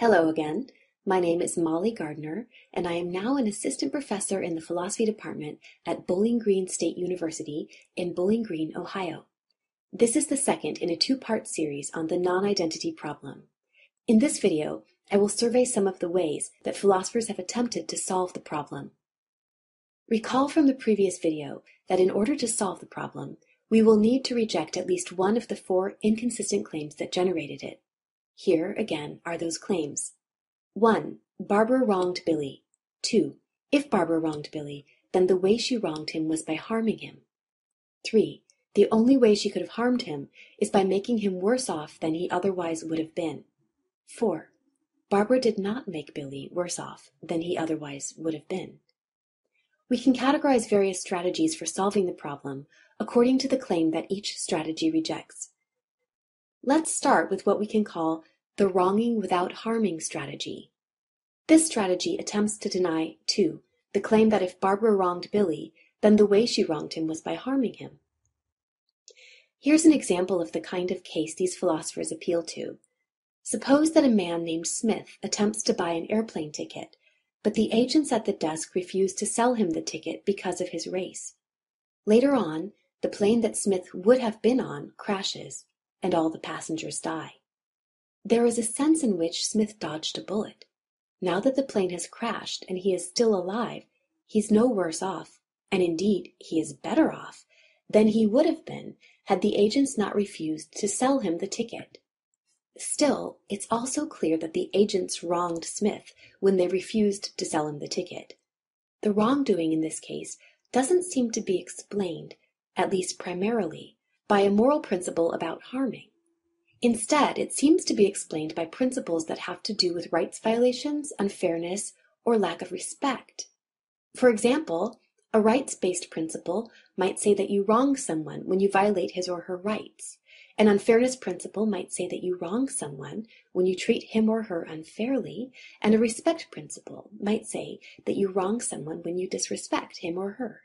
Hello again. My name is Moli Gardnър, and I am now an assistant professor in the philosophy department at Boulingg Grийн State University in Boulingg Grийн, Ohio. This is the second in a two-part series on the non-identity problem. In this video, I will survey some of the ways that philosophers have attempted to solve the problem. Recall from the previous video that in order to solve the problem, we will need to reject at least one of the four inconsistent claims that generated it. Here, again, are those claims. 1. Barbara wronged Billy. 2. If Barbara wronged Billy, then the way she wronged him was by harming him. 3. The only way she could have harmed him is by making him worse off than he otherwise would have been. 4. Barbara did not make Billy worse off than he otherwise would have been. We can categorize various strategies for solving the problem according to the claim that each strategy rejects. Let's start with what we can call the wronging without harming strategy. This strategy attempts to deny, 2, the claim that if Barbara wronged Billy, then the way she wronged him was by harming him. Here's an example of the kind of case these philosophers appeal to. Suppose that a man named Smith attempts to buy an airplane ticket, but the agents at the desk refuse to sell him the ticket because of his race. Later on, the plane that Smith would have been on crashes, and all the passengers die. There is a sense in which Smith dodged a bullet. Now that the plane has crashed and he is still alive, he's no worse off, and indeed he is better off, than he would have been had the agents not refused to sell him the ticket. Still, it's also clear that the agents wronged Smith when they refused to sell him the ticket. The wrongdoing in this case doesn't seem to be explained, at least primarily, by a moral principle about harming. Instead, it seems to be explained by principles that have to do with rights violations, unfairness, or lack of respect. For example, a rights-based principle might say that you wrong someone when you violate his or her rights. An unfairness principle might say that you wrong someone when you treat him or her unfairly, and a respect principle might say that you wrong someone when you disrespect him or her.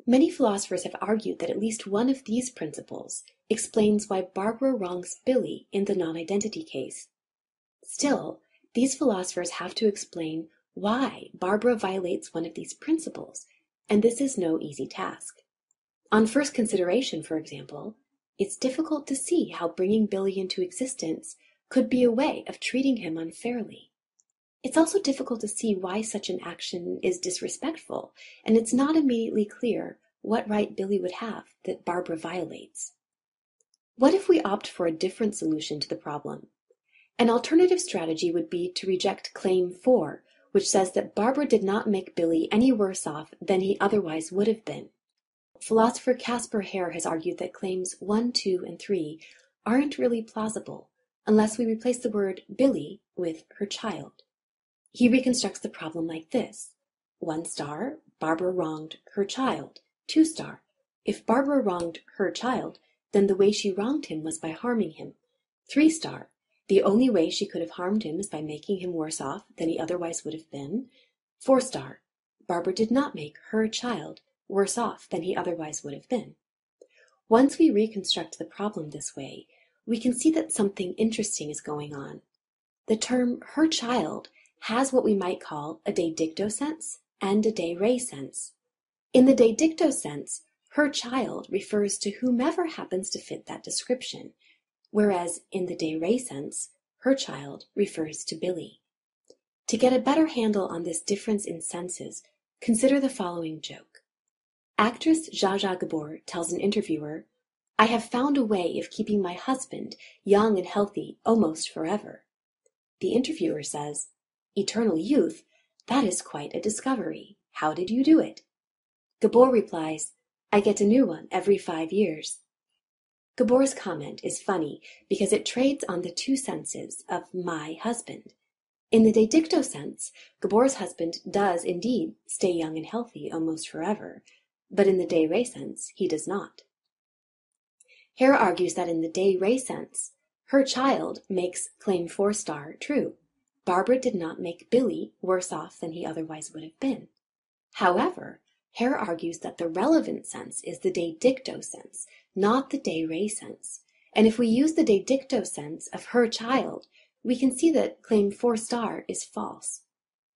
Many philosophers have argued that at least one of these principles explains why Barbara wrongs Billy in the non-identity case. Still, these philosophers have to explain why Barbara violates one of these principles, and this is no easy task. On first consideration, for example, it's difficult to see how bringing Billy into existence could be a way of treating him unfairly. It's also difficult to see why such an action is disrespectful, and it's not immediately clear what right Billy would have that Barbara violates. What if we opt for a different solution to the problem? An alternative strategy would be to reject claim 4, which says that Barbara did not make Billy any worse off than he otherwise would have been. Philosopher Caspar Hare has argued that claims 1, 2, and 3 aren't really plausible unless we replace the word Billy with her child. He reconstructs the problem like this. 1 star, Barbara wronged her child. 2 star, if Barbara wronged her child, then the way she wronged him was by harming him. 3 star, the only way she could have harmed him is by making him worse off than he otherwise would have been. 4 star, Barbara did not make her child worse off than he otherwise would have been. Once we reconstruct the problem this way, we can see that something interesting is going on. The term her child has what we might call a de dicto sense and a de re sense. In the de dicto sense, her child refers to whomever happens to fit that description, whereas in the de re sense, her child refers to Billy. To get a better handle on this difference in senses, consider the following joke. Actress Zsa Zsa Gabor tells an interviewer, "I have found a way of keeping my husband young and healthy almost forever." The interviewer says, "Eternal youth, that is quite a discovery. How did you do it?" Gabor replies, "I get a new one every 5 years." Gabor's comment is funny because it trades on the two senses of my husband. In the de dicto sense, Gabor's husband does indeed stay young and healthy almost forever, but in the de re sense, he does not. Hare argues that in the de re sense, her child makes claim 4 star true. Barbara did not make Billy worse off than he otherwise would have been. However, Hare argues that the relevant sense is the de dicto sense, not the de re sense, and if we use the de dicto sense of her child, we can see that claim 4 star is false.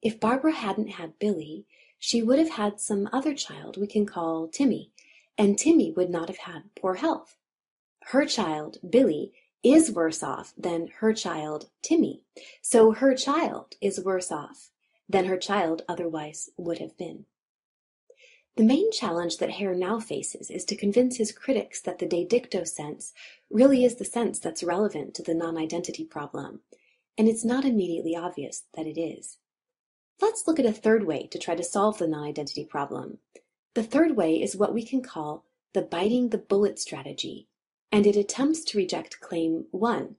If Barbara hadn't had Billy, she would have had some other child we can call Timmy, and Timmy would not have had poor health. Her child, Billy, is worse off than her child, Timmy, so her child is worse off than her child otherwise would have been. The main challenge that Hare now faces is to convince his critics that the de dicto sense really is the sense that's relevant to the non-identity problem, and it's not immediately obvious that it is. Let's look at a third way to try to solve the non-identity problem. The third way is what we can call the biting the bullet strategy, and it attempts to reject claim 1.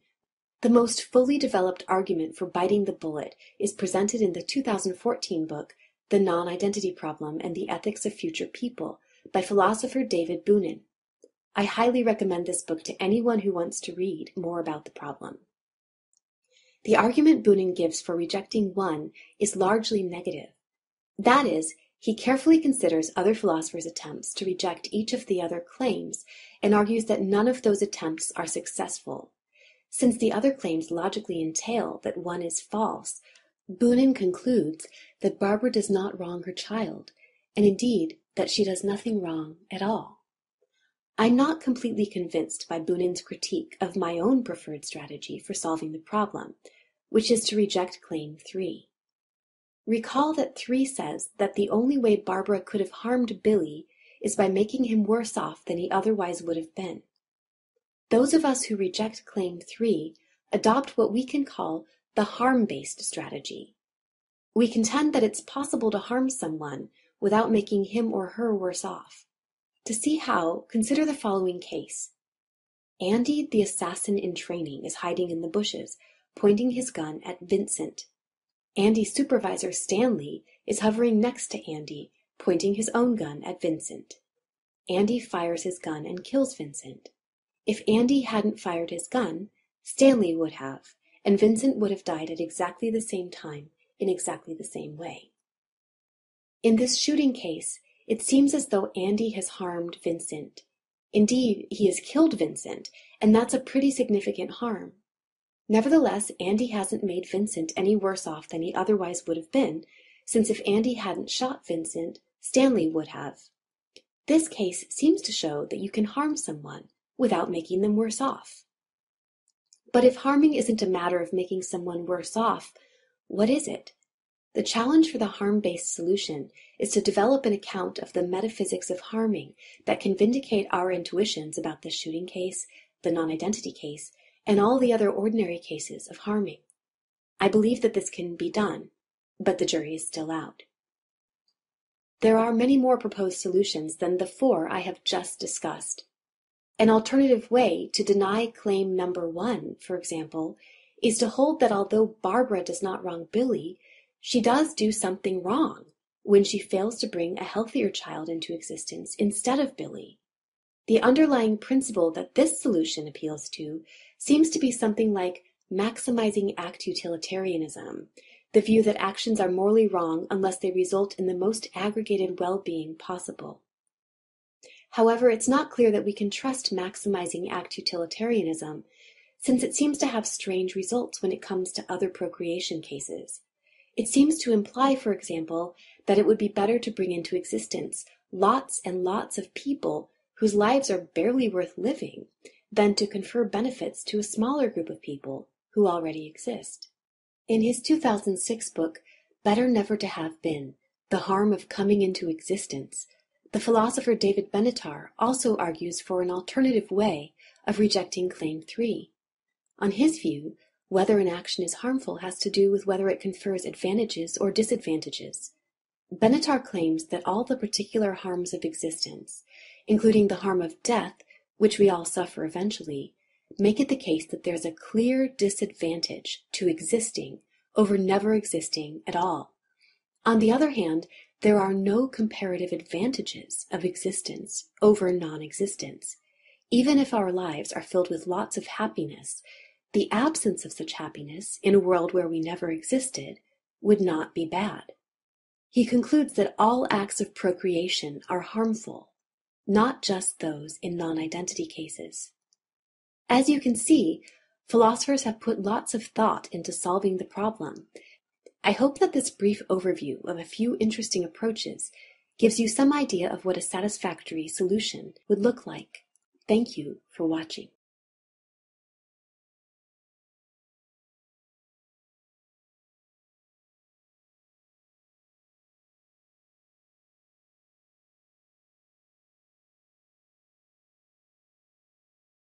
The most fully developed argument for biting the bullet is presented in the 2014 book, The Non-Identity Problem and the Ethics of Future People, by philosopher David Boonin. I highly recommend this book to anyone who wants to read more about the problem. The argument Boonin gives for rejecting 1 is largely negative. That is, he carefully considers other philosophers' attempts to reject each of the other claims and argues that none of those attempts are successful. Since the other claims logically entail that 1 is false, Boonin concludes that Barbara does not wrong her child, and indeed that she does nothing wrong at all. I'm not completely convinced by Boonin's critique of my own preferred strategy for solving the problem, which is to reject claim 3. Recall that 3 says that the only way Barbara could have harmed Billy is by making him worse off than he otherwise would have been. Those of us who reject claim 3 adopt what we can call the harm-based strategy. We contend that it's possible to harm someone without making him or her worse off. To see how, consider the following case. Andy, the assassin in training, is hiding in the bushes, pointing his gun at Vincent. Andy's supervisor, Stanley, is hovering next to Andy, pointing his own gun at Vincent. Andy fires his gun and kills Vincent. If Andy hadn't fired his gun, Stanley would have, and Vincent would have died at exactly the same time, in exactly the same way. In this shooting case, it seems as though Andy has harmed Vincent. Indeed, he has killed Vincent, and that's a pretty significant harm. Nevertheless, Andy hasn't made Vincent any worse off than he otherwise would have been, since if Andy hadn't shot Vincent, Stanley would have. This case seems to show that you can harm someone without making them worse off. But if harming isn't a matter of making someone worse off, what is it? The challenge for the harm-based solution is to develop an account of the metaphysics of harming that can vindicate our intuitions about the shooting case, the non-identity case, and all the other ordinary cases of harming. I believe that this can be done, but the jury is still out. There are many more proposed solutions than the 4 I have just discussed. An alternative way to deny claim number 1, for example, is to hold that although Barbara does not wrong Billy, she does do something wrong when she fails to bring a healthier child into existence instead of Billy. The underlying principle that this solution appeals to seems to be something like maximizing act utilitarianism, the view that actions are morally wrong unless they result in the most aggregated well-being possible. However, it's not clear that we can trust maximizing act utilitarianism, since it seems to have strange results when it comes to other procreation cases. It seems to imply, for example, that it would be better to bring into existence lots and lots of people whose lives are barely worth living than to confer benefits to a smaller group of people who already exist. In his 2006 book, Better Never to Have Been, The Harm of Coming into Existence, the philosopher David Benatar also argues for an alternative way of rejecting claim 3. On his view, whether an action is harmful has to do with whether it confers advantages or disadvantages. Benatar claims that all the particular harms of existence, including the harm of death, which we all suffer eventually, make it the case that there's a clear disadvantage to existing over never existing at all. On the other hand, there are no comparative advantages of existence over non-existence. Even if our lives are filled with lots of happiness, the absence of such happiness in a world where we never existed would not be bad. He concludes that all acts of procreation are harmful, not just those in non-identity cases. As you can see, Philosophers have put lots of thought into solving the problem. I hope that this brief overview of a few interesting approaches gives you some idea of what a satisfactory solution would look like. Thank you for watching.